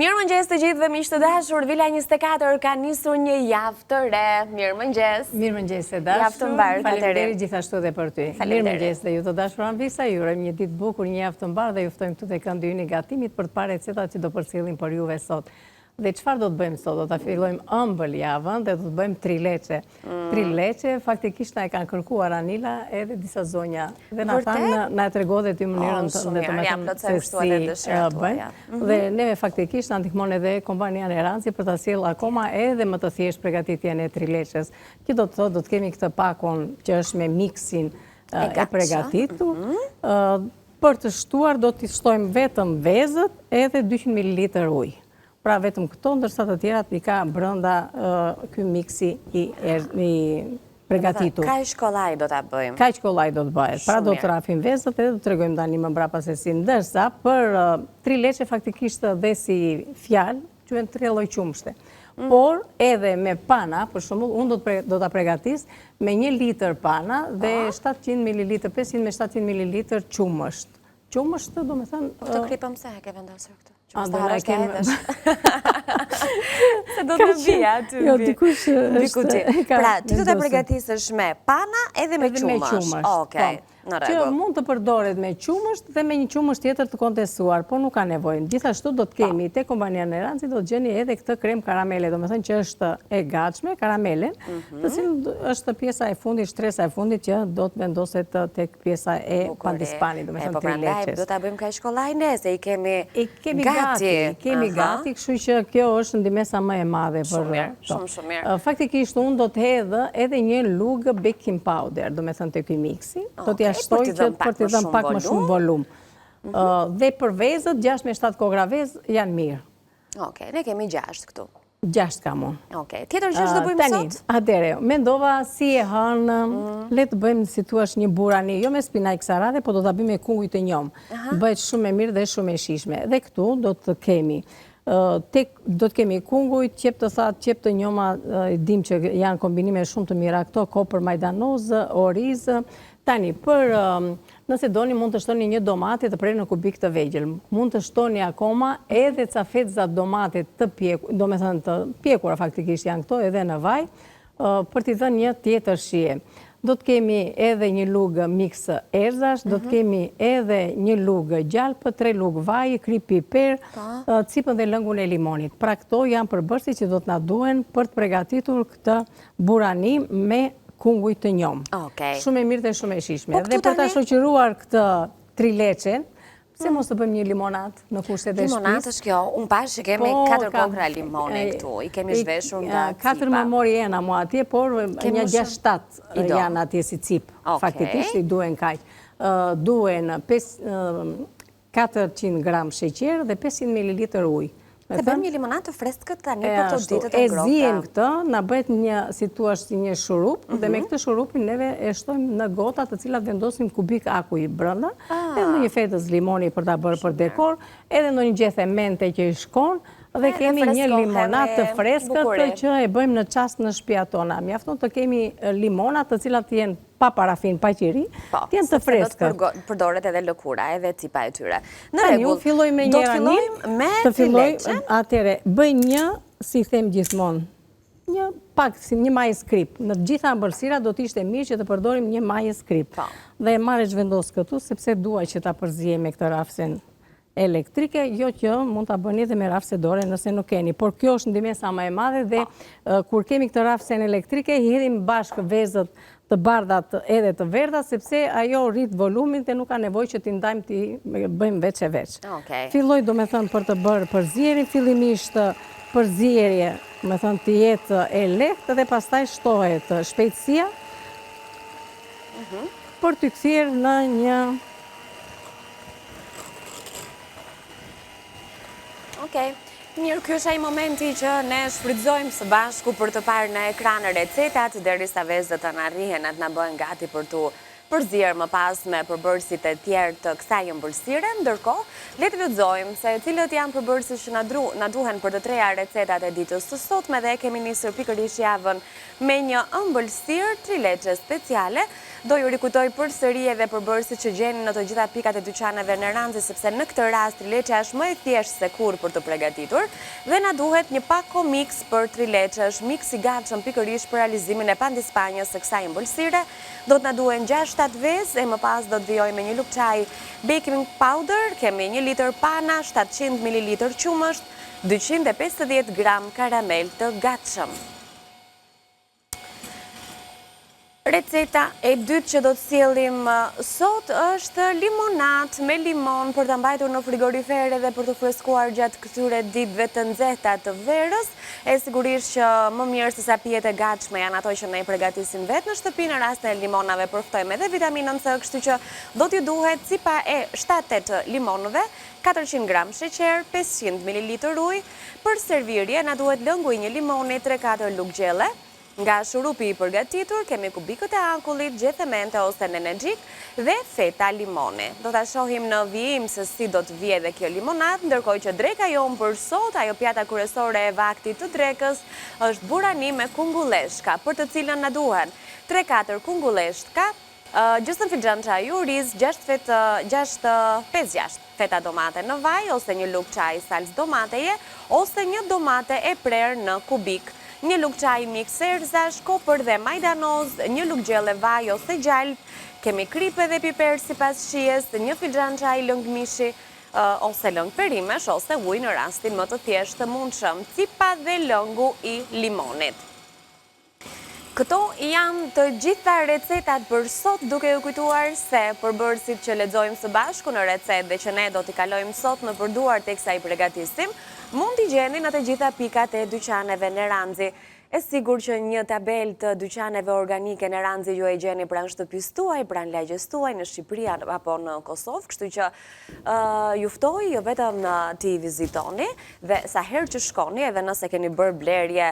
Mirëmëngjes të gjithëve miq të dashur, Villa 24 ka nisur një javë të re. Mirëmëngjes. Mirëmëngjes e dashur. Javë të mbarë. Faleminderit gjithashtu edhe për ty. Mirëmëngjes dhe ju të dashur Anvisa, ju urojmë një ditë bukur, një javë të mbarë dhe ju ftojmë këtu te këndi ynë i gatimit për të parë recetat që do përcjellim për juve sot. Dhe çfarë do të bëjmë sot? Do ta fillojmë ëmbël javën dhe do të bëjmë trileçe. Trileçe faktikisht na e kanë kërkuar Anila edhe disa zonja. Dhe na thanë na tregove ty mënyrën se si bëjmë. Dhe neve faktikisht na ndihmon edhe kompania Neranci për ta sjellë akoma edhe më të thjeshtë përgatitjen e trileçes. Që do të thotë do të kemi këtë pakon që është me miksin e përgatitur. Për të shtuar do t'i shtojmë vetëm vezët edhe 200 ml ujë. Pra vetëm këto, ndërsa të tjerat i ka brënda ky miksi i përgatitur. Kaq kollaj do ta bëjmë. Kaq kollaj do të bëhet. Pra do të rrafim vezët edhe do të tregojmë tani më mbrapa se si. Ndërsa për trileçe faktikisht dhe si fjalë quhen tre lloj qumshte. Por edhe me pana, për shembull, unë do ta përgatis me 1 litër pana dhe 700 ml, 500 me 700 ml qumësht. Qumësht, do me thënë... Të klipëm se e ke vendosur këtë. Se do të vija aty. Jo, dikush Pra, ti do të përgatisësh me pana edhe me qumësht. Okej, në rregull. Që mund të përdoret me qumësht dhe me një qumësht tjetër të kondensuar, po nuk ka nevojë. Gjithashtu do të kemi te kompania Neranci do të gjeni edhe këtë krem karamele, do me thënë që është e gatshme, karamelen, të cilën është pjesa e fundit, shtresa e fundit që do të vendoset tek pjesa e pandispanit, do me thënë trileçes. Do ta bëjmë kaq kollaj se i kemi Kemi gati, kështu që kjo është ndihmesa më e madhe për shumë mirë. Faktikisht unë do të hedhë edhe një lugë baking powder, do me thënë te ky miksi. Do t'ja shtoj që për t'i dhënë pak më shumë volum. Dhe për vezët 6 me 7 kogra vezë janë mirë. Okej, ne kemi 6 këtu. 6 kam unë. Okej, tjetër që do bëjmë sot? Atëre, mendova si e hënë, le të bëjmë si thua një burani, jo me spinaq sarade, po do ta bëjmë me kunguj të njom. Bëhet shumë e mirë dhe shumë e shijshme. Dhe këtu do të kemi kunguj, qep të thatë, qep të njoma, dim që janë kombinime shumë të mira këto, kopër majdanoz, oriz. Tani, nëse doni mund të shtoni një domate të prerë në kubik të vegjël. Mund të shtoni akoma edhe ca fetza domate të pjekur, do me thënë të pjekura faktikisht janë këto edhe në vaj, për t'i dhënë një tjetër shije. Do të kemi edhe një lugë mix erzash, do të kemi edhe një lugë gjalpë, 3 lugë vaj, kri piper, cipën dhe lëngun e limonit. Pra këto janë përbërësi që do të na duhen për të përgatitur këtë burani me kunguj të njom. Shumë e mirë dhe shumë e shijshme. Dhe për ta shoqëruar këtë trileçen, pse mos të bëjmë një limonat në kushtet e shtëpisë? Limonat është kjo. Unë pash që kemi 4 kokra limone këtu. I kemi zhveshur nga cipa. 4 më mori ena mua atje, por një 6-7 janë atje si cip. Faktikisht i duhen kaq. Duhen 400 gram sheqer dhe 500 ml ujë. Të bëjmë një limonat të freskët tani për këto ditët e ngrohta. E ziejmë këtë, na bëhet si thua si një shurup dhe me këtë shurupin neve e shtojmë në gota të cilat vendosim kubik akuj brenda, edhe një fetës limoni për ta bërë për dekor, edhe ndonjë gjethe mente që i shkon dhe kemi një limonat të freskët që e bëjmë në çast në shtëpia tona. Mjafton të kemi limonat të cilat jenë pa parafin, pa qiri, të jenë të freskët. Do të përdoret edhe lëkura, edhe cipa e tyre. Në rregull, filloj me një ranim, me trileçe. Atëre, bëj një, si them gjithmonë, një pak si një majë skrip. Në gjitha ëmbëlsira do të ishte mirë që të përdorim një majë skrip. Dhe e marrë zhvendos këtu sepse dua që ta përziej me këtë rafsen elektrike, jo që mund ta bëni edhe me rafse dore nëse nuk keni, por kjo është ndihmesa më e madhe dhe kur kemi këtë rafsen elektrike i hedhim bashkë vezët të bardhat edhe të verdha sepse ajo rrit volumin dhe nuk ka nevojë që t'i ndajmë t'i bëjmë veç e veç. Filloj do me thënë për të bërë përzierjen, fillimisht përzierje, me thënë të jetë e lehtë dhe pastaj shtohet shpejtësia për t'i kthyer në një Mirë, ky është ai momenti që ne shfrytëzojmë së bashku për të parë në ekran recetat derisa vezët të na rrihen atë na bëhen gati për tu përzier më pas me përbërësit e tjerë të kësaj ëmbëlsire. Ndërkohë, le të lexojmë se cilët janë përbërësit që na duhen për të treja recetat e ditës së sotme dhe kemi nisur pikërisht javën me një ëmbëlsirë trileçe speciale Do ju rikujtoj përsëri edhe përbërësit që gjeni në të gjitha pikat e dyqaneve në Ranzi, sepse në këtë rast trileçja është më e thjeshtë se kur për të përgatitur dhe na duhet një pako mix për trileçe. Është mix i gatshëm pikërisht për realizimin e pandispanjës së kësaj ëmbëlsire. Do të na duhen 6-7 vezë e më pas do të vijojmë me një lug çaj baking powder, kemi 1 litër pana, 700 ml qumësht, 250 gram karamel të gatshëm. Receta e dytë që do të sjellim sot është limonat me limon për të mbajtur në frigorifere dhe për të freskuar gjatë këtyre ditëve të nxehta të verës. E sigurisht që më mirë se sa pijet e gatshme janë ato që ne i përgatisim vetë në shtëpi. Në rastin e limonave përftojmë edhe vitaminën C, kështu që do t'ju duhet cipa e 7-8 limonëve, 400 gram sheqer, 500 ml ujë. Për servirje na duhet lëngu i një limoni, 3-4 lugë gjelle. Nga shurupi i përgatitur, kemi kubikët e ankullit, gjethemente ose nenegjik dhe feta limoni. Do ta shohim në vijim se si do të vije dhe kjo limonat, ndërkohë që dreka jonë për sot, ajo pjata kryesore e vaktit të drekës, është burani me kungulleshka, për të cilën na duhen 3-4 kungulleshka, gjysmë filxhan çaj oriz, 5-6 feta domate në vaj, ose një lugë çaj salcë domateje, ose një domate e prerë në kubik. Një lugë çaj mix erzash, kopër dhe majdanoz, një lugë gjelle vaj ose gjalp, kemi kripe dhe piper sipas shijes, një filxhan çaj lëng mishi ose lëng perimesh ose ujë në rastin më të thjeshtë të mundshëm, cipa dhe lëngu i limonit. Këto janë të gjitha recetat për sot, duke ju kujtuar se përbërësit që lexojmë së bashku në recetë dhe që ne do t'i kalojmë sot në përduar teksa i përgatisim, mund t'i gjeni në të gjitha pikat e dyqaneve në Ranzi. E sigur që një tabel të dyqaneve organike në Ranzi ju e gjeni pranë shtëpisë tuaj, pranë lagjes tuaj në Shqipëri apo në Kosovë, kështu që ju ftoj jo vetëm t'i vizitoni dhe sa herë që shkoni, edhe nëse keni bërë blerje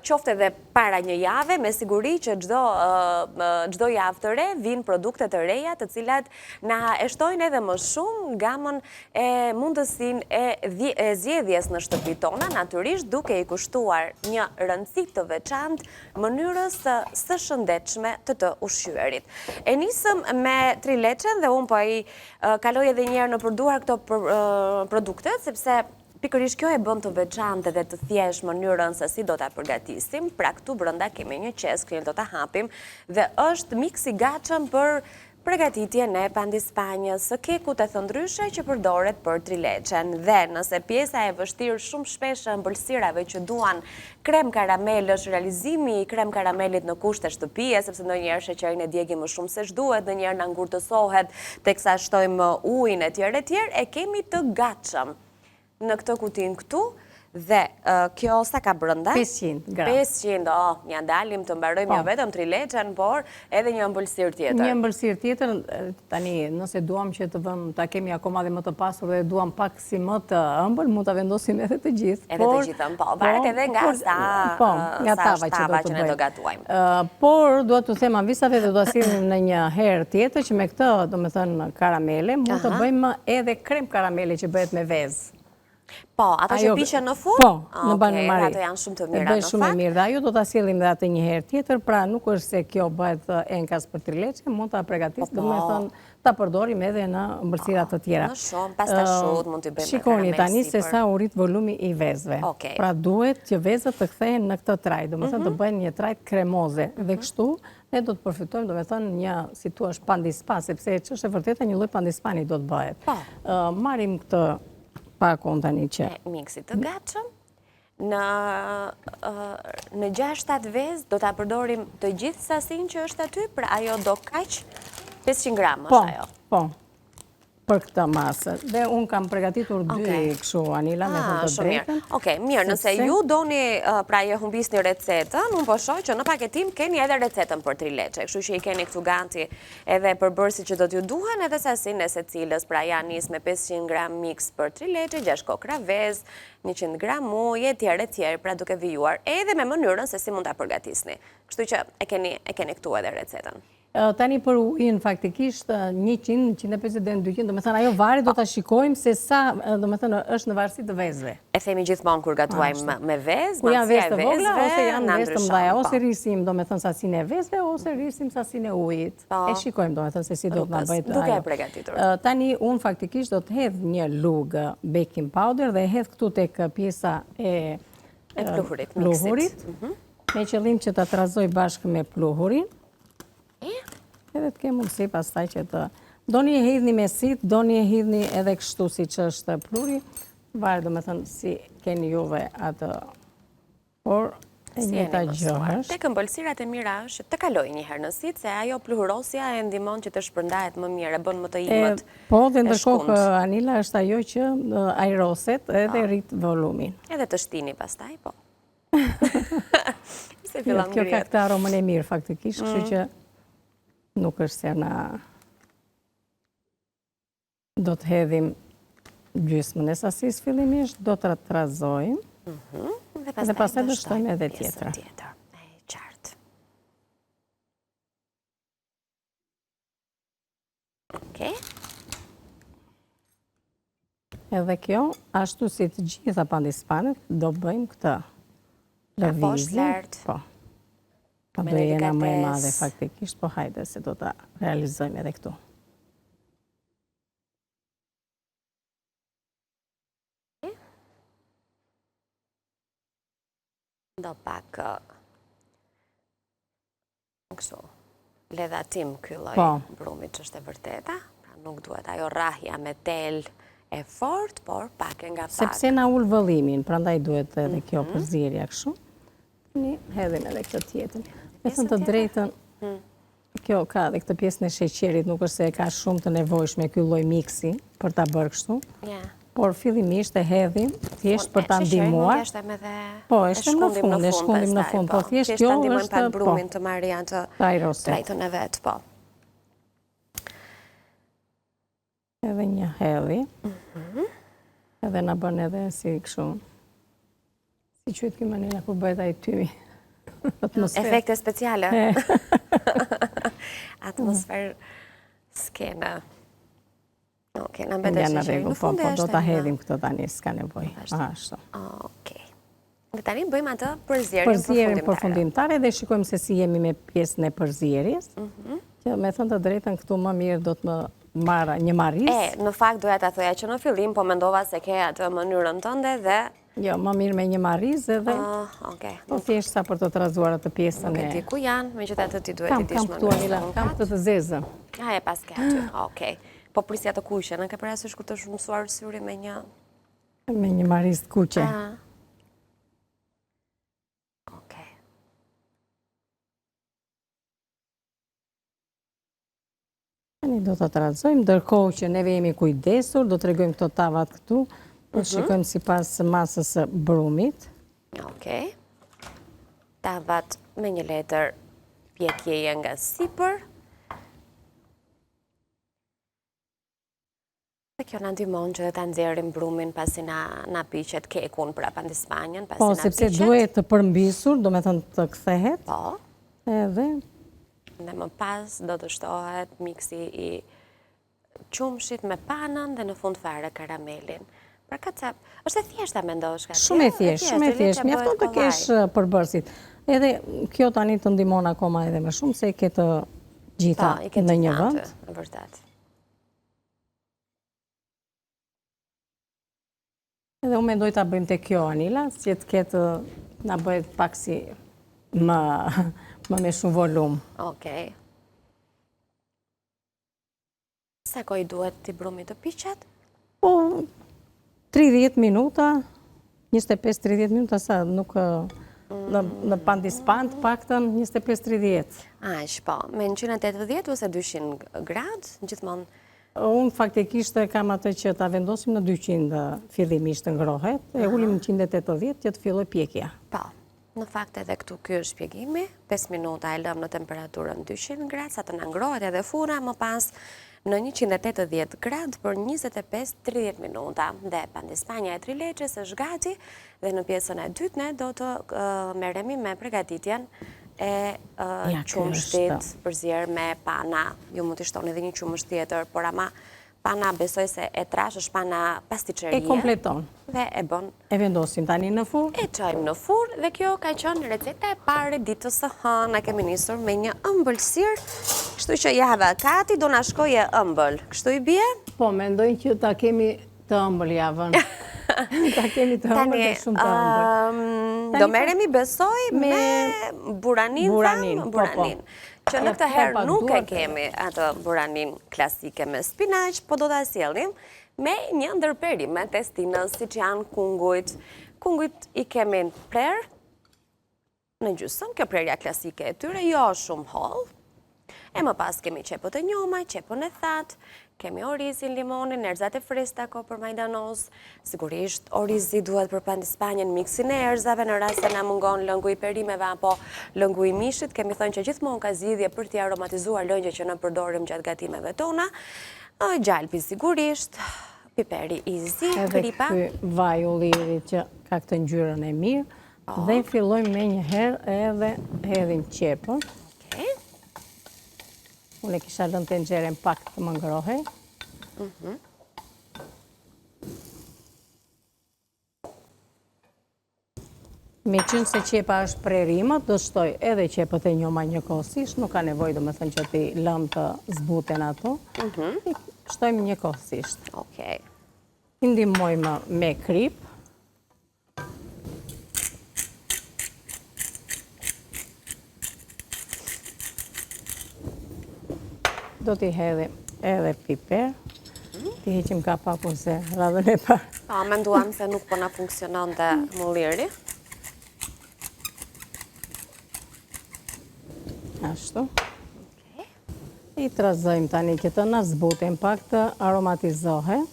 qofte edhe para një jave, me siguri që çdo javë të re vinë produkte të reja, të cilat na e shtojnë edhe më shumë gamën e mundësinë e zgjedhjes në shtëpitë tona, natyrisht duke i kushtuar një rëndësi të veçantë mënyrës së shëndetshme të ushqyerit. E nisëm me trileçen dhe unë po i kaloj edhe një herë në përduar këto produktet, sepse pikërisht kjo e bën të veçantë dhe të thjeshtë mënyrën se si do ta përgatisim. Pra këtu brenda kemi një qesk, do ta hapim dhe është mix i gatshëm për përgatitjen e pandispanjës së kekut e thëndryshe që përdoret për trileçen. Dhe nëse pjesa e vështirë shumë shpesh e ëmbëlsirave që duan krem karamel është realizimi i krem karamelit në kushte shtëpie, sepse ndonjëherë sheqerin e djegim më shumë se ç'duhet, ndonjëherë na ngurtësohet teksa shtojmë ujin etj, e kemi të gatshëm në këtë kutinë këtu. Dhe kjo sa ka brenda? 500 gram. 500, ja dalim të mbarojmë jo vetëm trileçen, por edhe një ëmbëlsirë tjetër. Një ëmbëlsirë tjetër, tani nëse duam që të vëmë, ta kemi akoma dhe më të pasur dhe duam pak si më të ëmbël, mund ta vendosim edhe të gjithë. Edhe të gjithë, po, varet edhe nga sa shtava që ne do gatuajmë. Por, duhet të them avisave dhe do sillim në një herë tjetër që me këtë, do me thënë karamele, mund të bëjmë edhe krem karamele që bëhet me vezë. Po, ato që piqen në furrë? Po, në banë mari. Ato janë shumë të mira në fakt. Bëjnë shumë e mirë dhe ajo do ta sjellim dhe atë një herë tjetër, pra nuk është se kjo bëhet enkas për trileçe, mund ta përgatisim, do me thënë ta përdorim edhe në ëmbëlsira të tjera. Në shumë, pasta shut mund t'i bëjmë me Shikoni tani se sa u rrit volumi i vezëve. Pra duhet që vezët të kthehen në këtë trajt, do me thënë të bëjnë një trajt kremoze dhe kështu ne do të përfitojmë, do me thënë një, si thua, pandispa, sepse që është e vërteta një lloj pandispani do të bëhet. Marrim këtë pakon tani që miksit të gatshëm. Në 6-7 vezë do ta përdorim të gjithë sasinë që është aty, pra ajo do kaq 500 gram është ajo. Po, për këtë masë. Dhe unë kam përgatitur 2 kështu, Anila, me thënë të drejtën. Okej, mirë, nëse ju doni pra je humbisni recetën, unë po shoh që në paketim keni edhe recetën për trileçe, kështu që i keni këtu ganti edhe përbërësit që do t'ju duhen, edhe sasinë e secilës, pra janë nis me 500 gram mix për trileçe, 6 kokra vezë, 100 gram ujë, etj, pra duke vijuar edhe me mënyrën se si mund ta përgatisni. Kështu që e keni këtu edhe recetën. Tani për ujin faktikisht 100, 150 dhe 200, do me thënë ajo vari do të shikojmë se sa, do me thënë, është në varësi të vezve. E themi gjithmonë kur gatuajmë me vezë, ku janë vezë të vezëve, vogla, ose janë vezë të mdhaja, po. ose rrisim, do me thënë, sasinë e vezve, ose rrisim sasinë e ujit. E shikojmë, do me thënë, se si do të nga bëjtë ajo. Duke e përgatitur. Tani, unë faktikisht do të hedh një lugë baking powder dhe hedh këtu tek pjesa e pluhurit, me qëllim që të trazoj bashkë me pluhurin. Edhe të kemë mundësi pastaj që të... Do një hidhni me sit, do një hidhni edhe kështu si që është pluri, varë do me thënë si keni juve atë, por e një ta gjëhësht. Te këmbëlsirat e mira është të kaloj njëherë në sit, se ajo pluhurosja e ndimon që të shpërndajet më mirë, e bën më të imët e shkund. Po, dhe ndërkohë Anila është ajo që ajroset edhe rrit volumin. Edhe të shtini pastaj, po. Kjo ka këtë aromën e mirë faktikisht, kështu që nuk është se na do të hedhim gjysmën e sasisë fillimisht, do të trazojmë dhe pastaj do shtojmë edhe tjetra. E qartë. Okej. Edhe kjo, ashtu si të gjitha pandispanet, do bëjmë këtë lëvizje. Po. Po do jena më e madhe faktikisht, po hajde se do të realizojmë edhe këtu. Do pak kështu ledhatim ky lloj brumit që është e vërteta, pra nuk duhet ajo rrahja me tel e fort, por pak e nga pak. Sepse na ul vëllimin, prandaj duhet edhe kjo përzierja kështu. Një hedhim edhe këtë tjetër. Me thënë të drejtën, kjo ka dhe këtë pjesën e sheqerit, nuk është se e ka shumë të nevojshme ky lloj miksi për ta bërë kështu. Por fillimisht e hedhim, thjesht për ta ndihmuar. Po, e shkojmë në fund, po thjesht kjo është brumin të marrë janë të drejtën e vet, po. Edhe një hedhi. Edhe na bën edhe si kështu. Si qytet ky maniera kur bëhet ai tymi. Efekte speciale. Atmosferë skena. Okej, në mbetë është që në fund do të hedhim këto tani, s'ka nevoj. Okej. Dhe tani bëjmë atë përzierjen përfundimtare dhe shikojmë se si jemi me pjesën e përzierjes. Që me thënë të drejtën këtu më mirë do të më marra një marris. Në fakt doja ta thoja që në fillim, po mendova se ke atë mënyrën tënde dhe... Jo, më mirë me një marris edhe... Po thjesht sa për të trazuar atë pjesën e... Nuk e di ku janë, me që të ti duhet i dish më mirë. Kam këtë të zezë. E pas ke aty, okej. Po prisja të kuqe, në ke parasysh ku të shumësuar syri me një... Me një marris të kuqe. Okej. Tani do të trazojmë, ndërkohë që neve jemi kujdesur, do të regojmë këto tavat këtu, për shikojmë si pas masës brumit. Okej. Tavat me një letër pjekjeje nga sipër. Dhe kjo në ndihmon që të nxjerrim brumin pasi na piqet kekun për pandispanjen. Po, sepse duhet të përmbisur, do me thënë të kthehet. Po. Edhe. Dhe më pas do të shtohet miksi i qumshit me panën dhe në fund fare karamelin. Për këtë sa, është e thjeshta me ndosh ka? Shumë e thjesht, mjafton të kesh përbërësit. Edhe kjo tani të ndihmon akoma edhe më shumë, se i ke të gjitha në një vend. Vërtet. Edhe unë mendoj ta bëjmë të kjo, Anila, që të ketë, na bëhet pak si më me shumë volum. Okej. Sa kohë duhet t'i brumit të piqet? Po, 30 minuta, 25-30 minuta, sa nuk në pandispant, paktën 25-30. Po, me 180 ose 200 gradë, gjithmonë? Unë faktikisht kam atë që ta vendosim në 200 fillimisht të ngrohet, e ullim në 180 që të filloj pjekja. Po, në fakt edhe këtu kjo është pjekimi, 5 minuta e lëm në temperaturën 200 gradë, sa të në ngrohet edhe fura, më pas në 180 gradë për 25-30 minuta. Dhe pandispanja e trileqës është gati dhe në pjesën e dytne do të merremi me përgatitjen e qumshtit përzier me pana. Ju mund të shtoni edhe një qumësht tjetër, por ama pana besoj se e trash është pana pastiqerie. E kompleton. Dhe e bën. E vendosim tani në furr. E çojmë në furr dhe kjo ka qenë receta e parë e ditës së hënë. Na kemi nisur me një ëmbëlsirë, kështu që java kati do na shkojë ëmbël. Kështu i bie? Po, mendoj që ta kemi të ëmbël javën. Ta kemi të ëmbël dhe shumë të ëmbël. Do merremi besoj me buranin. Që në këtë herë nuk e kemi atë buranin klasike me spinaq, po do ta sjellim me një ndërperim me testinës, siç janë kungujt. Kungujt i kemi prerë në gjysmë, kjo prerja klasike e tyre, jo shumë holl. E më pas kemi qepët e njoma, qepën e thatë, kemi orizin, limonin, erzat e freskëta, kopër majdanoz. Sigurisht, orizi duhet për pandispanjen miksin e erzave në rast se na mungon lëngu i perimeve apo lëngu i mishit. Kemi thënë që gjithmonë ka zgjidhje për t'i aromatizuar lëngje që ne përdorim gjatë gatimeve tona. Gjalpi sigurisht, piperi i zi, kripa. Edhe ky vaj ulliri që ka këtë ngjyrën e mirë. Dhe fillojmë me një herë edhe hedhim qepën. Unë e kisha lënë tenxherën pak të më ngrohej. Me qenë se qepa është prerimët, do shtoj edhe qepët e njoma njëkohësisht, nuk ka nevojë do me thënë që ti lëmë të zbuten ato. Shtojmë njëkohësisht. I ndihmojmë me krip. Do t'i hedhim edhe piper. T'i heqim ka pakun se radhën e parë. Pa, menduam se nuk po na funksionon dhe mulliri. Ashtu. I trazojmë tani që të na zbuten pak të aromatizohen.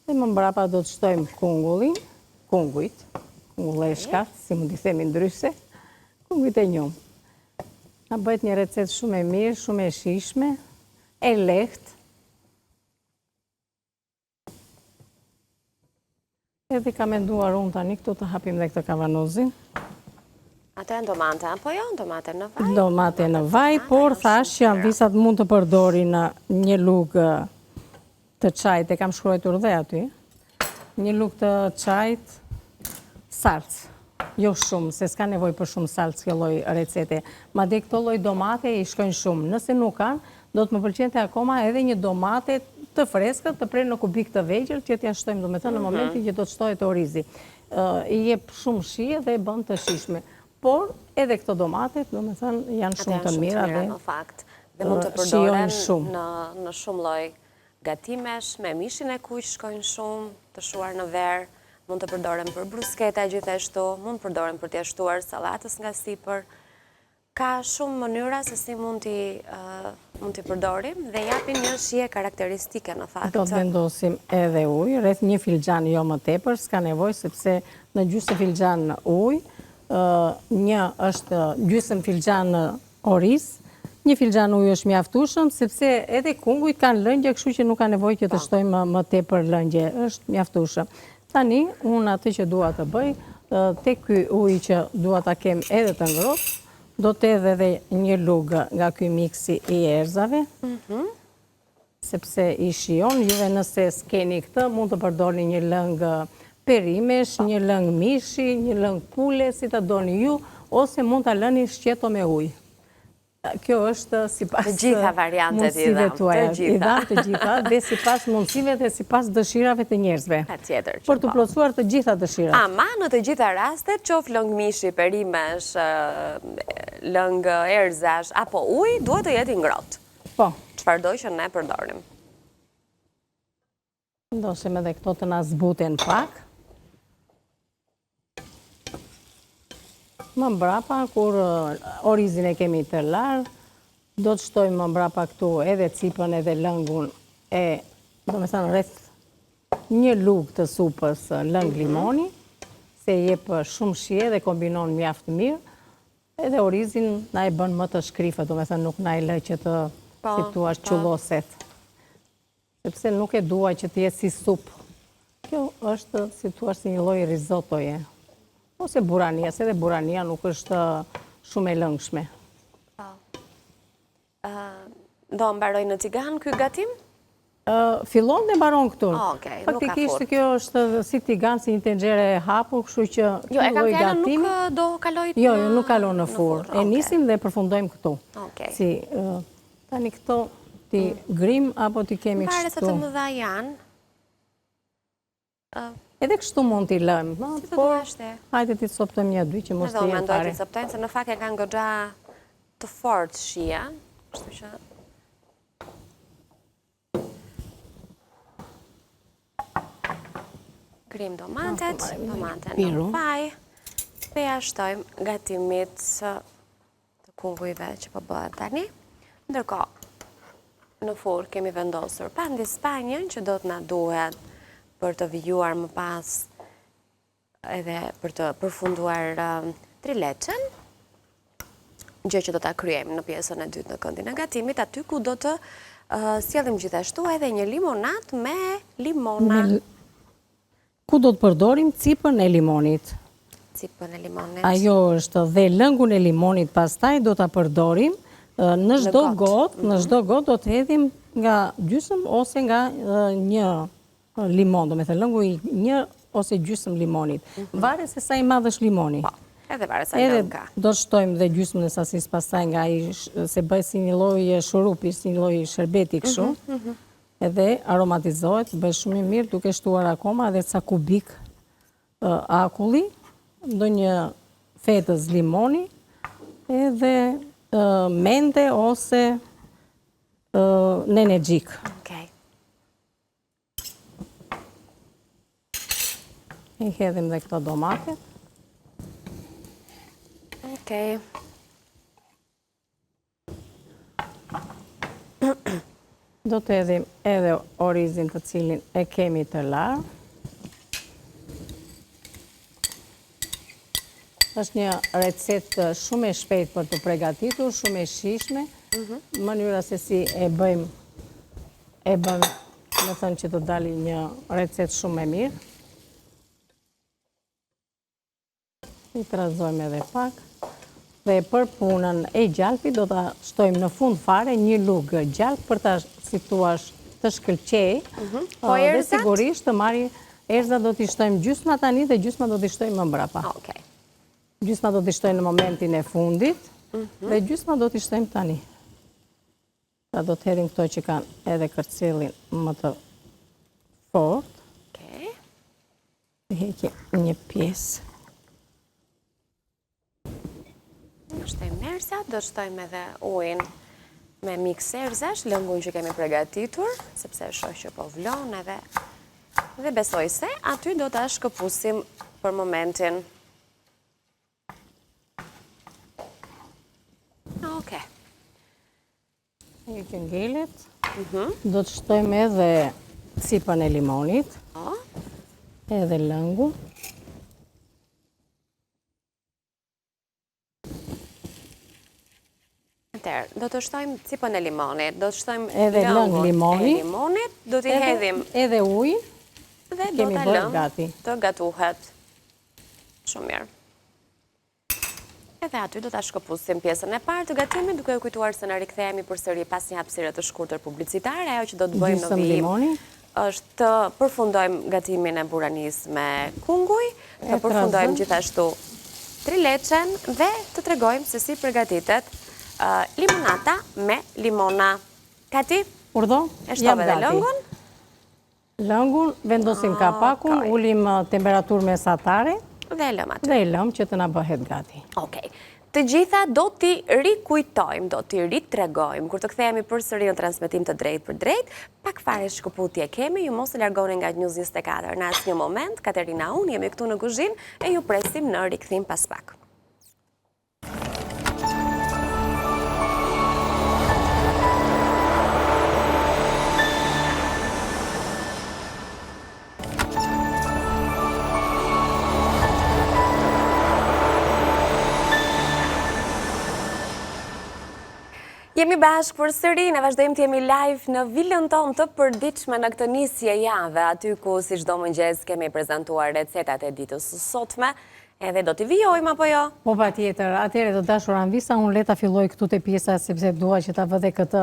Dhe më mbrapa do të shtojmë kungujt, kungulleshkat, si mund t'i themi ndryshe, kungujt e njomë. Na bëhet një recet shumë e mirë, shumë e shijshme, e lehtë. Edhe ka menduar unë tani këtu të hapim dhe këtë kavanozin. Atë e domate, apo jo, domate në vaj? Domate në vaj, por thash që visat mund të përdori në një lugë të çajit, e kam shkruar dhe aty. Një lugë të çajit salcë. Jo shumë, se s'ka nevoj për shumë salcë kjo lloj recete. Madje këto lloj domate i shkojnë shumë. Nëse nuk kanë, do të më pëlqente akoma edhe një domate të freskët, të prerë në kubik të vegjël, që t'ja shtojmë domethënë në momentin që do të shtohet orizi. I jep shumë shije dhe e bën të shijshme. Por edhe këto domate, domethënë janë shumë të mira dhe në fakt. Dhe mund të përdoren në shumë lloj gatimesh, me mishin e kuq shkojnë shumë, të shuar në ver. Mund të përdoren për brusketa gjithashtu, mund të përdoren për t'ia shtuar sallatës nga sipër. Ka shumë mënyra se si mund t'i përdorim dhe japin një shije karakteristike në fakt. Do të vendosim edhe ujë, rreth një filxhan jo më tepër, s'ka nevojë sepse në gjysmë filxhan ujë, një është gjysmë filxhan oriz, një filxhan ujë është mjaftueshëm sepse edhe kungujt kanë lëngje, kështu që nuk ka nevojë që të shtojmë më tepër lëngje, është mjaftueshëm. Tani, unë atë që dua të bëj, tek ky ujë që dua ta kem edhe të ngrohtë, do të hedh edhe një lugë nga ky miksi i erzave, sepse i shijon, juve nëse s'keni këtë, mund të përdorni një lëng perimesh, një lëng mishi, një lëng pule, si ta doni ju, ose mund ta lëni shqeto me ujë. Kjo është sipas të gjitha variantet i dham të gjitha dhe sipas mundësive dhe sipas dëshirave të njerëzve. Patjetër. Për të plotësuar të gjitha dëshirat. Ama në të gjitha rastet, qoftë lëng mishi, perimesh, lëng erzash apo ujë, duhet të jetë i ngrohtë. Po. Çfarëdo që ne përdorim. Vendosim edhe këto të na zbuten pak. Më mbrapa, kur orizin e kemi të larë, do të shtojmë më mbrapa këtu edhe cipën edhe lëngun e, do me thënë, rreth një lugë të supës lëng limoni, se jep shumë shije dhe kombinon mjaft mirë, edhe orizin na e bën më të shkrifët, do me thënë, nuk na e lë që të si thua qulloset. Sepse nuk e dua që të jetë si supë. Kjo është si thua si një lloj risottoje. ose burania, se dhe burania nuk është shumë e lëngshme. Do mbaroj në tigan ky gatim? Fillon dhe mbaron këtu. Okej, nuk ka Faktikisht furr. kjo është si tigan, si një tenxhere e hapur, kështu që Jo, e kam lloj fjalën gatimi. nuk do kaloj Jo, nuk kalon në furr. E okej. nisim dhe përfundojmë këtu. Okej. Si tani këto ti grim apo ti kemi Pare se kështu. të mëdha janë. Edhe kështu mund t'i lëmë, Si të por duash te? hajde ti soptojmë një dy që mos Edhe të unë jetë mendoj fare. të soptojnë, se në fakt e kanë goxha të fortë shia. Kështu që... Grim domatet, domaten në faj, dhe ja shtojmë gatimit të kungujve që po bëhet tani. Ndërko, në furr kemi vendosur pandi spanjën që do të na duhet për të vijuar më pas edhe për të përfunduar trileçen, gjë që do ta kryejmë në pjesën e dytë në këndin e gatimit, aty ku do të sjellim gjithashtu edhe një limonat me limona. Ku do të përdorim cipën e limonit. Cipën e limonit. Ajo është dhe lëngun e limonit pastaj do ta përdorim në çdo gotë, në çdo gotë do të hedhim nga gjysmë ose nga një limon, do me thënë lëngu i një ose gjysmë limonit. Varet se sa i madh është limoni. Po, edhe varet sa lëng ka. Do të shtojmë dhe gjysmën e sasisë pastaj nga se bëhet si një lloj shurupi, si një lloj sherbeti kështu. Edhe aromatizohet, bëhet shumë i mirë duke shtuar akoma edhe ca kubik akulli, ndonjë fetës limoni, edhe mende ose nenexhik. Okej. I hedhim dhe këto domatet. Okej. Do të hedhim edhe orizin të cilin e kemi të larë. Është një recetë shumë e shpejtë për të përgatitur, shumë e shijshme. Mënyra se si e bën, me thënë që të dali një recetë shumë e mirë. I trazojmë edhe pak. Dhe për punën e gjalpit do të shtojmë në fund fare një lugë gjalp për ta situash të shkëlqej. Po Dhe erzat? sigurisht të marri erzat do t'i shtojmë gjysma tani dhe gjysma do t'i shtojmë më mbrapa. Okej. Gjysma do t'i shtojmë në momentin e fundit dhe gjysma do t'i shtojmë tani. Pra do të hedhim këto që kanë edhe kërcillin më të fort. Okej. Heqim një pjesë. Shtojmë erzat, do shtojmë edhe ujin me mix erzash, lëngun që kemi përgatitur, sepse shoh që po vlon edhe dhe besoj se aty do ta shkëpusim për momentin. Okej. Një që ngelet. Do të shtojmë edhe cipën e limonit, Po. edhe lëngun. Atëherë, do të shtojmë cipën e limonit, do të shtojmë Edhe lëng lëngun limoni. e limonit, do t'i hedhim Edhe ujë. dhe do kemi ta bërë lëmë gati. të gatuhet. Shumë mirë. Edhe aty do ta shkëpusim pjesën e parë të gatimit, duke u kujtuar se na rikthehemi përsëri pas një hapësire të shkurtër publicitare. Ajo që do të bëjmë në Gjysmë vijim limoni. është të përfundojmë gatimin e buranis me kunguj, të E përfundojmë trazëm. gjithashtu trileçen dhe të tregojmë se si përgatitet limonata me limona. Kati, Urdhon? e shtove dhe lëngun? Lëngun, vendosim kapakun, Okej. ulim temperaturë mesatare Dhe lëm aty. dhe i lëm që të na bëhet gati. Okej. Të gjitha do t'i rikujtojmë, do t'i ritregojmë. Kur të kthehemi përsëri në transmetim të drejtë për drejtë, pak fare shkëputje kemi, ju mos e largoni nga News 24 në asnjë moment. Katerina, unë jemi këtu në kuzhinë e ju presim në rikthim pas pak. Jemi bashkë përsëri, ne vazhdojmë të jemi live në vilën tonë të përditshme në këtë nisje jave, aty ku si çdo mëngjes kemi prezantuar recetat e ditës së sotme, Edhe do t'i vijojmë apo jo? Po pa tjetër, atëre të dashur Anvisa, unë leta filloj këtu të pjesa sepse dua që ta vëdhe këtë,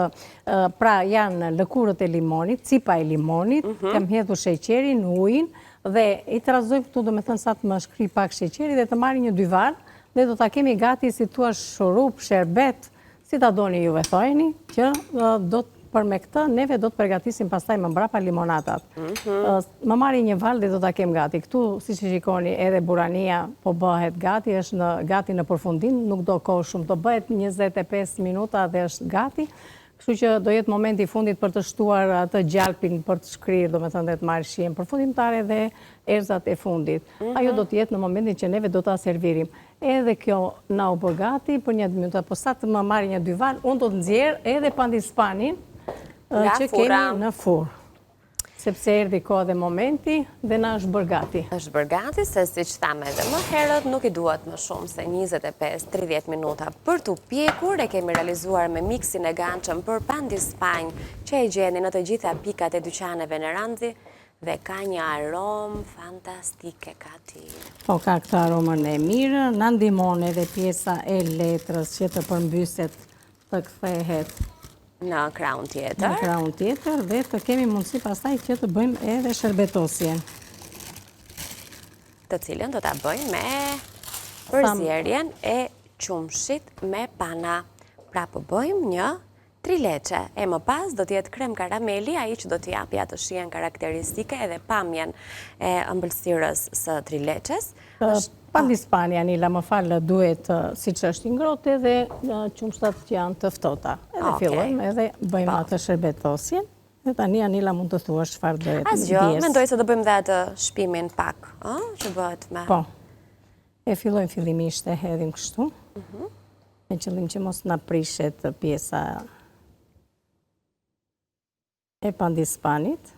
pra janë lëkurët e limonit, cipa e limonit, kam hedhur sheqerin, ujin, dhe i trazoj këtu do me thënë sa të më shkri pak sheqeri dhe të marri një dyvar, dhe do ta kemi gati si tua shurup, sherbet, si ta doni juve thojni, që do të për me këtë, neve do të përgatisim pastaj më mbrapa limonatat. Më marri një val dhe do të kem gati. Këtu, si që shikoni, edhe burania po bëhet gati, është gati në përfundim, nuk do kohë shumë, do bëhet 25 minuta dhe është gati. Kështu që do jetë momenti i fundit për të shtuar atë gjalpin për të shkrirë, do me thënë dhe të marrë shien përfundimtare dhe erzat e fundit. Ajo do të jetë në momentin që neve do të servirim. Edhe kjo na u bë gati për një minuta, po sa të më marri një dy val, unë do të nxjerr edhe pandispanin që kemi në furrë. Sepse erdhi kohë dhe momenti dhe na është bërë gati. Është bërë gati, se si që thamë edhe më herët, nuk i duhet më shumë se 25-30 minuta për t'u pjekur. E kemi realizuar me miksin e gançëm për pandispanj, që e gjeni në të gjitha pikat e dyqaneve në Randzi, dhe ka një aromë fantastike ka ti. Po ka këtë aromën e mirë, na ndihmon edhe pjesa e letrës që të përmbyset të kthehet në kraun tjetër. Në kraun tjetër dhe të kemi mundësi pastaj që të bëjmë edhe shërbetosjen. Të cilën do ta bëjmë me përzierjen e qumshit me pana. Pra po bëjmë një trileçe. E më pas do t'jetë krem karameli, ai që do t'i japi atë shijen karakteristike edhe pamjen e ëmbëlsirës së trileçes. Pandispani, Anila, më falë, duhet si që është ngrohtë dhe qumshtat që janë të ftohta. Edhe fillojmë edhe bëjmë atë shërbetosjen. Dhe tani, Anila, mund të thua çfarë do jetë. Asgjë, mendoj se do bëjmë dhe atë shpimin pak, që bëhet me... Po, e fillojmë fillimisht e hedhim kështu, me qëllim që mos na prishet pjesa e pandispanit.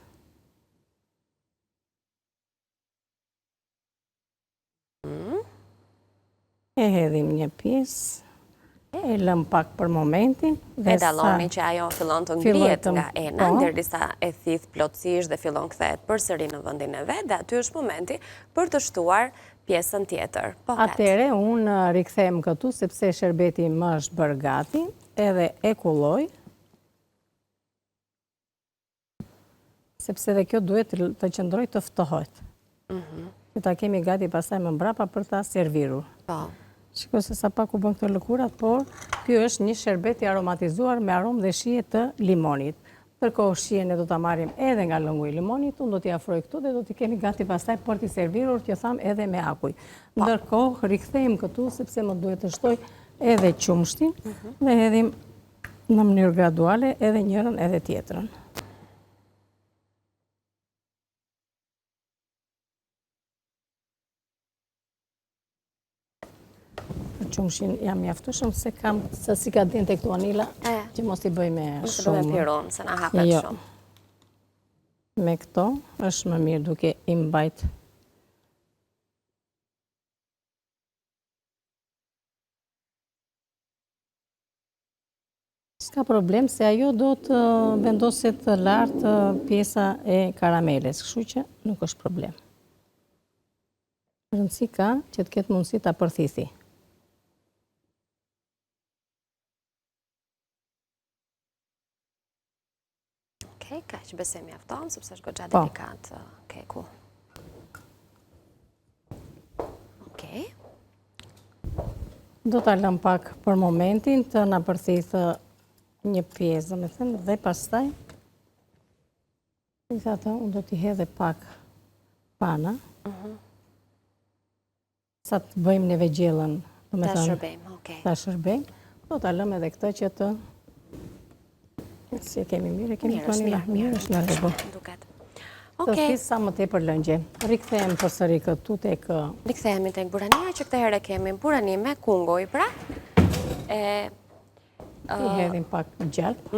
E hedhim një pjesë, e lëm pak për momentin. E dalloni që ajo fillon të ngrihet nga ena, derisa e thith plotësisht dhe fillon kthehet përsëri në vendin e vet, dhe aty është momenti për të shtuar pjesën tjetër. Atëre, unë rikthem këtu, sepse sherbeti më është bërë gati, edhe e kulloj, sepse dhe kjo duhet të qëndroj të ftohet. Që ta kemi gati pasaj më mbrapa për ta servirur. Shiko se sa pak u bën këto lëkurat, por kjo është një sherbet i aromatizuar me aromë dhe shije të limonit. Ndërkohë shijen e do ta marrim edhe nga lëngu i limonit, unë do t'i afroj këtu dhe do t'i kemi gati pastaj për t'i servirur, që tham edhe me akuj. Ndërkohë rikthejmë këtu sepse më duhet të shtoj edhe qumshtin dhe hedhim në mënyrë graduale edhe njërën edhe tjetrën. Qumshin jam mjaftueshëm se kam se si ka dinte këtu, Anila, që mos i bëj me shumë. Nuk do me pirun, se na hapet shumë. Me këto është më mirë duke i mbajt. S'ka problem se ajo do të vendoset të lartë pjesa e karameles, kështu që nuk është problem. Rëndësi ka që të ketë mundësi ta përthithi. Ka që besem mjafton, sepse është goxha delikat keku. Do ta lëm pak për momentin të na përthithë një pjesë, me thënë, dhe pastaj unë do t'i hedhe pak pana. Sa të bëjmë neve gjellën, ta shërbejmë, ta shërbejmë, do ta lëm edhe këtë që të si e kemi mirë, e kemi të një mirë, është në rregull. Të fisë sa më tepër lëngje. Rikthejmë përsëri këtu tek... Rikthejemi tek burania, që këtë herë kemi burani me kungoj, pra. I hedhim pak gjalp.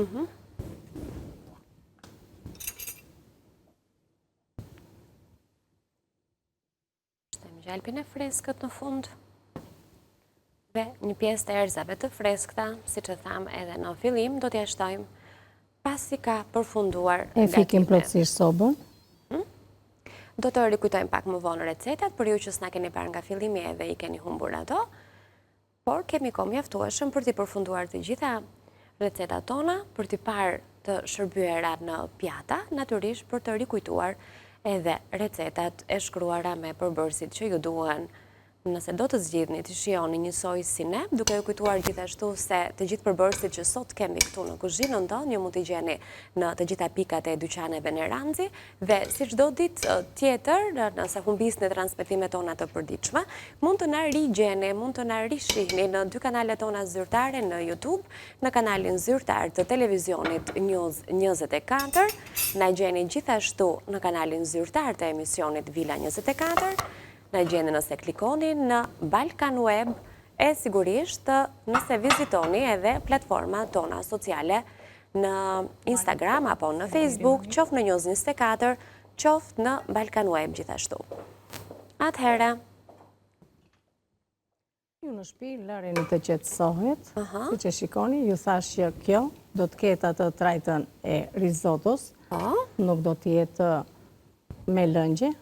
Shtojmë gjalpin e freskët në fund. Dhe një pjesë të erzave të freskëta, si që thamë edhe në fillim, do t'ja shtojmë pasi ka përfunduar gatimet. E fikim plotësisht sobën. Do të rikujtojmë pak më vonë recetat, për ju që s'na keni parë nga fillimi edhe i keni humbur ato, por kemi kohë mjaftueshëm për t'i përfunduar të gjitha recetat tona, për t'i parë të shërbyera në pjata, natyrisht për të rikujtuar edhe recetat e shkruara me përbërësit që ju duhen. Nëse do të zgjidhni të shihoni njësoj si ne, duke ju kujtuar gjithashtu se të gjithë përbërësit që sot kemi këtu në kuzhinën tonë, ju mund t'i gjeni në të gjitha pikat e dyqaneve në Ranzi, dhe si çdo ditë tjetër, nëse humbisni transmetimet tona të përditshme, mund të na rigjeni, mund të na rishihni në dy kanalet tona zyrtare në YouTube, në kanalin zyrtar të televizionit News 24, na gjeni gjithashtu në kanalin zyrtar të emisionit Vila 24, na gjeni nëse klikoni në Balkan Web e sigurisht nëse vizitoni edhe platforma tona sociale në Instagram apo në Facebook, qoftë në News 24, qoftë në Balkan Web gjithashtu. Atëherë, ju në shtëpi lëreni të qetësohet, siç e shikoni, ju thash që kjo do të ketë atë trajtën e risottos, nuk do të jetë me lëngje,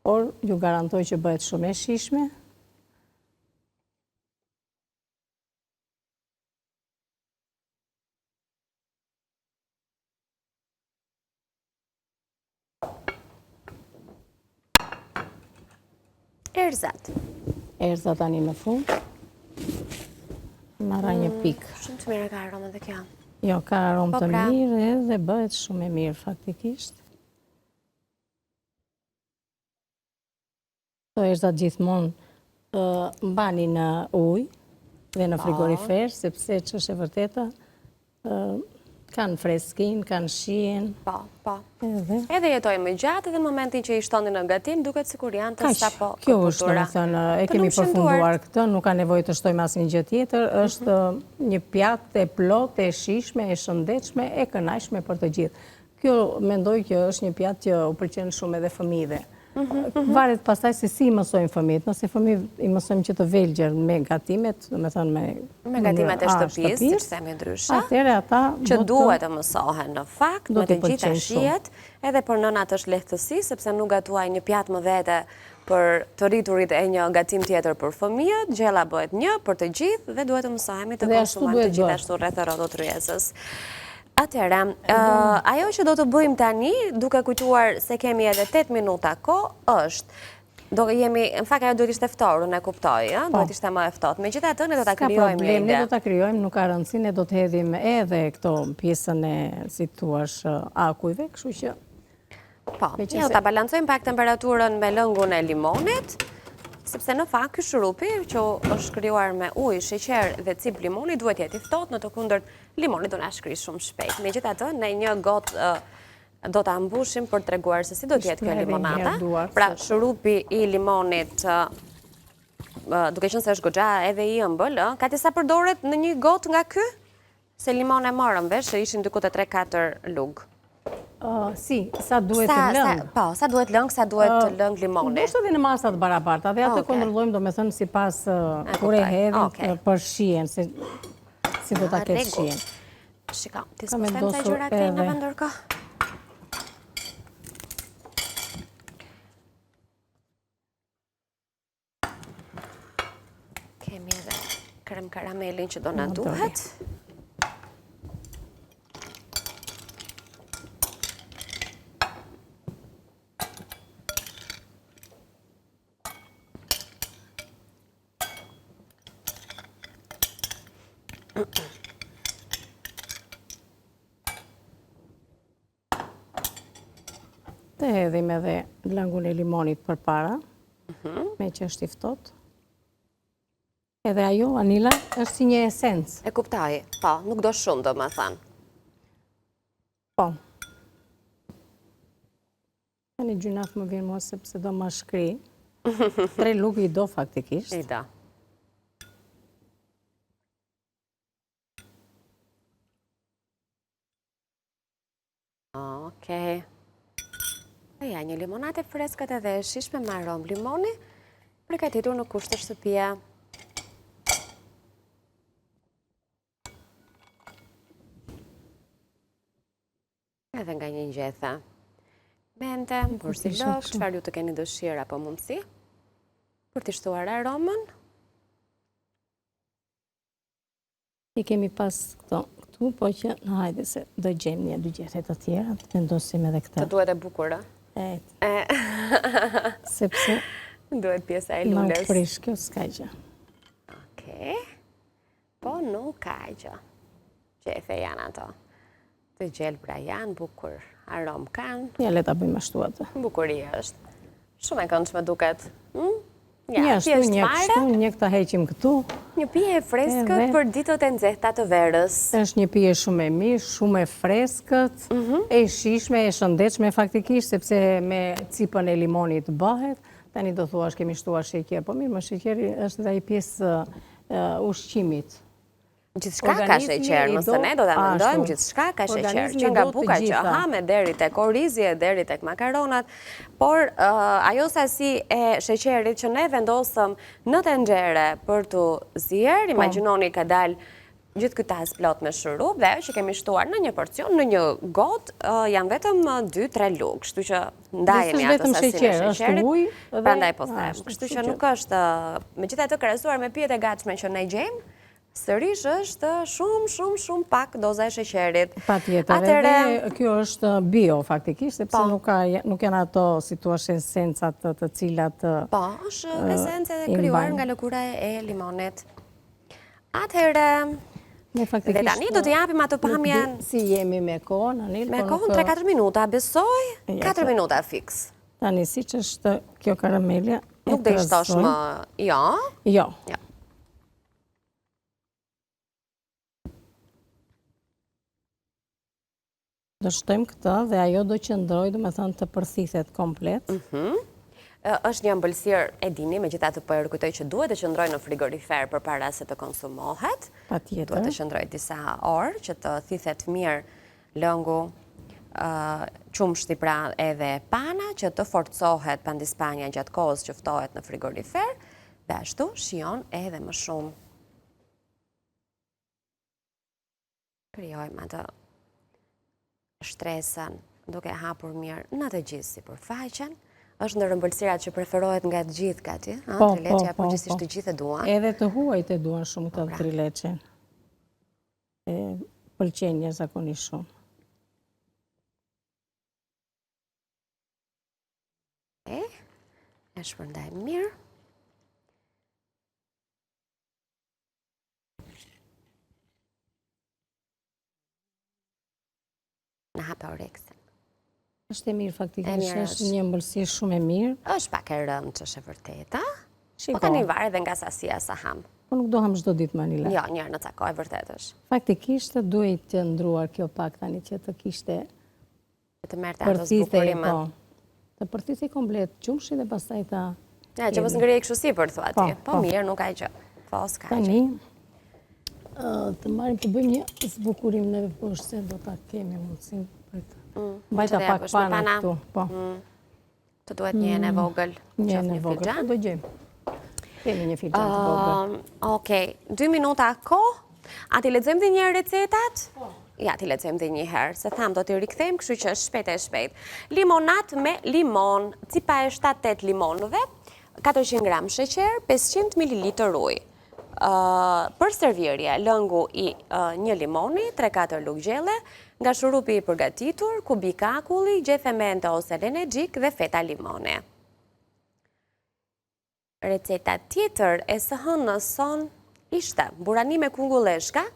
por ju garantoj që bëhet shumë e shijshme. Erzat. Erzat tani në fund. Marra një pikë. Shumë të mirë ka aromë dhe kjo. Jo, ka aromë të mirë dhe bëhet shumë e mirë faktikisht. Këto erzat gjithmonë mbani në ujë dhe në frigorifer, sepse që është e vërteta, kanë freskin, kanë shijen. Po. Edhe jetojmë gjatë dhe momentin që i shtoni në gatim, duket sikur janë të sapo këputura. Kjo është, domethënë, e kemi përfunduar këtë, nuk ka nevojë të shtojmë asnjë gjë tjetër, është një pjatë e plotë, e shijshme, e shëndetshme, e kënaqshme për të gjithë. Kjo mendoj që është një pjatë që u pëlqen shumë edhe fëmijëve. Varet pastaj se si i mësojmë fëmijët. Nëse fëmijët i mësojmë që të velgjer me gatimet, domethënë me gatimet e shtëpisë, siç themi ndryshe. Atëherë ata që duhet të mësohen në fakt me të gjitha shijet, edhe për nënat është lehtësi, sepse nuk gatuaj një pjatë më vete për të rriturit e një gatim tjetër për fëmijët, gjella bëhet një për të gjithë dhe duhet të mësohemi të konsumojmë të gjithashtu rreth rrotë rryezës. Atëherë, ajo që do të bëjmë tani, duke kujtuar se kemi edhe 8 minuta kohë, është, në fakt ajo duhet ishte ftohtë, unë e kuptoj, duhet ishte më e ftohtë. Megjithatë, ne do ta krijojmë një ide. Ne do ta krijojmë, nuk ka rëndësi, ne do të hedhim edhe këto pjesën e, si thua, akujve, kështu që. Po, ne do ta balancojmë pak temperaturën me lëngun e limonit, sepse në fakt ky shurupi që është krijuar me ujë, sheqer dhe cip limoni duhet jetë i ftohtë, në të kundërt limoni do na shkrijë shumë shpejt. Megjithatë, ne një gotë do ta mbushim për treguar se si do të jetë kjo limonata. Pra, shurupi i limonit, duke qenë se është goxha edhe i ëmbël, ka disa përdoret në një gotë nga ky? Se limon e morëm vesh, ishin diku te 3-4 lugë. Si, sa duhet lëng. Po, sa duhet lëng, sa duhet lëng limoni. Duhet edhe në masat barabarta, dhe atë kontrollojmë, domethënë, sipas kur e hedhim për shijen, si do ta ketë shijen. Shika, ti s'postem sa gjëra këtej në ndërkohë. Kemi edhe krem karamelin që do na duhet. Të hedhim edhe lëngun e limonit përpara, me që është i ftohtë. Edhe ajo, Anila, është si një esencë. E kuptoj, po, nuk do shumë, domethënë. Po. Një gjynaf më vjen mua sepse do ma shkri. 3 lugë i do faktikisht. I do. Okej. Ja, një limonate freskët edhe e shishme me aromë limoni, përgatitur në kushte shtëpia. Edhe nga një ngjethe. Mente, por si lëk, çfarë ju të keni dëshirë apo mundësi për të shtuar aromën? I kemi pas këtu, po që në hajde se do gjejmë një dy gjethet të tjera, të vendosim edhe këta. Të duhet e bukur, Sepse duhet pjesa e në lulës. prish kjo s'ka gjë. Okej. Po nuk ka gjë. Qefe janë ato. Të gjelbra janë, bukur aromë kanë. Ja, le ta bëjmë ashtu atë. Bukuri është. Shumë e këndshme duket. Një ashtu, një kështu, një këta heqim këtu. Një pije e freskët për ditët e nxehta të verës. Është një pije shumë e mirë, shumë e freskët, e shishme, e shëndetshme faktikisht, sepse me cipën e limonit bëhet. Tani do thuash kemi shtuar sheqer, po mirë, më sheqeri është dhe ai pjesë ushqimit. Gjithçka ka sheqer, nëse ne do ta mendojmë, gjithçka ka sheqer, që nga buka që hame deri tek orizi, deri tek makaronat, por ajo sasi e sheqerit që ne vendosëm në tenxhere për të zier, imagjinoni ka dalë gjithë ky tas plot me shurup dhe ajo që kemi shtuar në një porcion, në një gotë, janë vetëm 2-3 lugë, kështu që ndajemi ato sasinë e sheqerit. Prandaj po them, kështu që nuk është, megjithatë krahasuar me pijet e gatshme që ne gjejmë, sërish është shumë pak doza e sheqerit. Patjetër, edhe kjo është bio faktikisht, sepse nuk janë ato si thua esencat të cilat po, është esencë e krijuar nga lëkura e limonit. Atëherë, dhe tani do të japim ato pamjen. Si jemi me kohën, Anil? Me kohën 3-4 minuta, besoj, 4 minuta fix. Tani siç është kjo karamelja. Nuk do i shtosh më, jo? Jo. Do shtojmë këtë dhe ajo do qëndroj, do me thënë të përthithet komplet. Është një ëmbëlsirë, e dini, megjithatë po e rikujtoj që duhet të qëndroj në frigorifer përpara se të konsumohet. Patjetër. Duhet të qëndroj disa orë që të thithet mirë lëngu, qumshti pra edhe pana, që të forcohet pandispanja gjatë kohës që ftohet në frigorifer, dhe ashtu shijon edhe më shumë. Krijojmë atë shtresën duke hapur mirë në të gjithë sipërfaqen. Është ndër ëmbëlsirat që preferohet nga të gjithë gati, trileçja përgjithsisht të gjithë e duan. Edhe të huajt e duan shumë këtë trileçen. Pëlqen jashtëzakonisht shumë. E shpërndajmë mirë. Në hapa orekse. Është e mirë faktikisht, është një ëmbëlsirë shumë e mirë. Është pak e rëndë që është e vërteta, po tani varet edhe nga sasia sa ham. Po nuk do ham çdo ditë Manila. Jo, njërë në cakoj, vërtet është. Faktikisht duhet të ndruar kjo pak tani që të kishte të merrte ato zbukurime. Të përthithej komplet qumshi dhe pastaj ta. Ja, që mos ngrijej kështu sipër thua ti. Po mirë, nuk ka gjë. Po s'ka gjë. Tani të marrim të bëjmë një zbukurim neve poshtë se do ta kemi mundësinë për të. Mbajta pak pana këtu, po. Të duhet një enë e vogël, një enë e vogël, do gjejmë. Kemi një filxhan të vogël. Okej, 2 minuta kohë. A ti lexojmë dhe një recetat? Po. Ja, ti lexojmë dhe një herë, se tham do t'i rikthejmë, kështu që shpejt e shpejt. Limonat me limon, cipa e 7-8 limonëve, 400 gram sheqer, 500 ml ujë. Për servirje, lëngu i një limoni, 3-4 lugë gjelle, nga shurupi i përgatitur, kubik akulli, gjethe mente ose lenegjik dhe feta limone. Receta tjetër e së hënës son ishte burani me kungulleshka,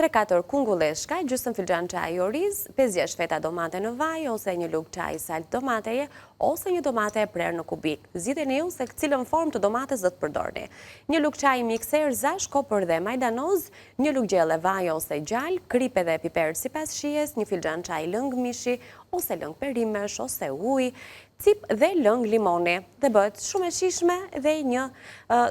3-4 kungulleshka, gjysmë filxhan çaj oriz, 5-6 feta domate në vaj, ose një lugë çaj salt domateje, ose një domate e prerë në kubik. Zgjidheni ju se cilën formë të domates do të përdorni. Një lugë çaj mikser zash, kopër dhe majdanoz, një lugë gjelle vaj ose gjallë, kripe dhe piper sipas shijes, një filxhan çaj lëng mishi, ose lëng perimesh, ose ujë, cip dhe lëng limoni, dhe bëhet shumë e shijshme dhe një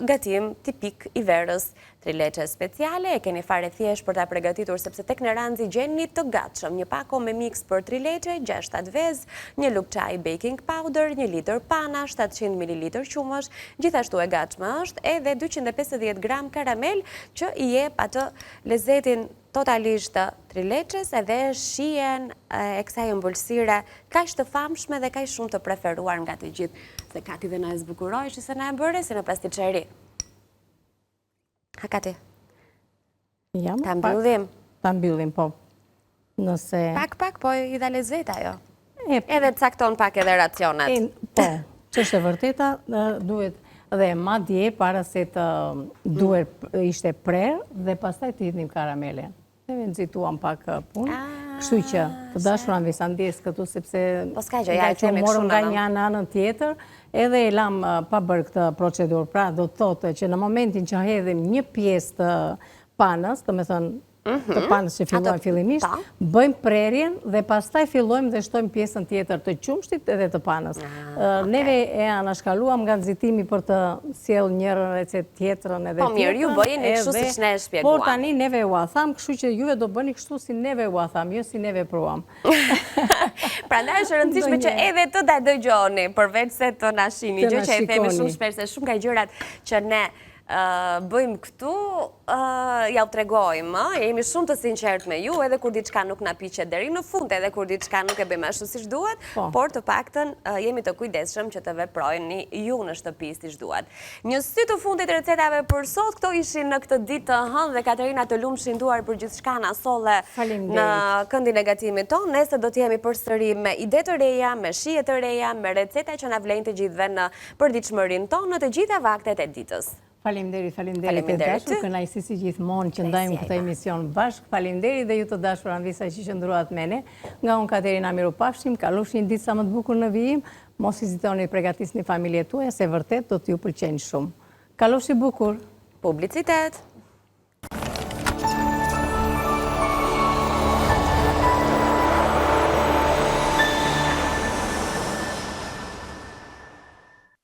gatim tipik i verës. Trileçe speciale, e keni fare thjesht për ta përgatitur sepse tek në ranxhi gjeni të gatshëm, një pako me mix për trileçe, 6-7 vezë, një lugë çaj baking powder, 1 litër pana, 700 ml qumësh, gjithashtu e gatshme është edhe 250 gram karamel që i jep atë lezetin totalisht trileqes edhe shien e kësaj ëmbëlsire kaq të famshme dhe kaq shumë të preferuar nga të gjithë. Se Kati dhe na e zbukuroi që se na e bëre si në pastiçeri. Ha Kati. Jam. Ta mbyllim. Ta mbyllim, po. Nëse... Pak, po i dha lezet ajo. E, Edhe cakton pak edhe racionet. Po, që është e vërteta, duhet dhe ma dje para se të duhet ishte prerë dhe pastaj të hidhnim karamele. Ne nxituam pak punë, kështu që të dashuran Visandes këtu sepse Po s'ka gjë, ja e kemi kështu nga një anën tjetër, edhe e lam pa bërë këtë procedurë. Pra do të thotë që në momentin që hedhim një pjesë të panës, të me thënë të panës që fillojmë fillimisht, bëjmë prerjen dhe pastaj fillojmë dhe shtojmë pjesën tjetër të qumshtit edhe të panës. Neve e anashkaluam nga nxitimi për të sjell njërën recet tjetërën edhe tjetërën. Po mirë, ju bëjeni kështu siç ne e shpjeguam. Por tani neve u a tham, kështu që juve do bëni kështu si neve u a tham, jo si neve pruam. Prandaj është e rëndësishme që edhe të ta dëgjoni, përveç se të na shihni, gjë që e themi shumë shpesh se shumë nga gjërat që ne bëjmë këtu, ja u tregojmë, jemi shumë të sinqert me ju, edhe kur diçka nuk na piqet deri në fund, edhe kur diçka nuk e bëjmë ashtu siç duhet, por të paktën jemi të kujdesshëm që të veprojni ju në shtëpi siç duhet. Një sy të fundit recetave për sot, këto ishin në këtë ditë të hënë dhe Katerina të lumshin duar për gjithçka na solle në këndin e gatimit ton. Nesër do të jemi përsëri me ide të reja, me shije të reja, me receta që na vlen të gjithëve në përditshmërinë tonë në të gjitha vaktet e ditës. Faleminderit e dashur, kënaqësi si gjithmonë që ndajmë këtë emision bashkë. Faleminderit dhe ju të dashur anëvisa që qëndruat me ne. Nga unë Katerina Miropafshim, kalofsh një ditë sa më të bukur në vijim, mos hezitoni të përgatisni familjet tuaja se vërtet do t'ju pëlqejnë shumë. Kalofshi bukur. Publicitet.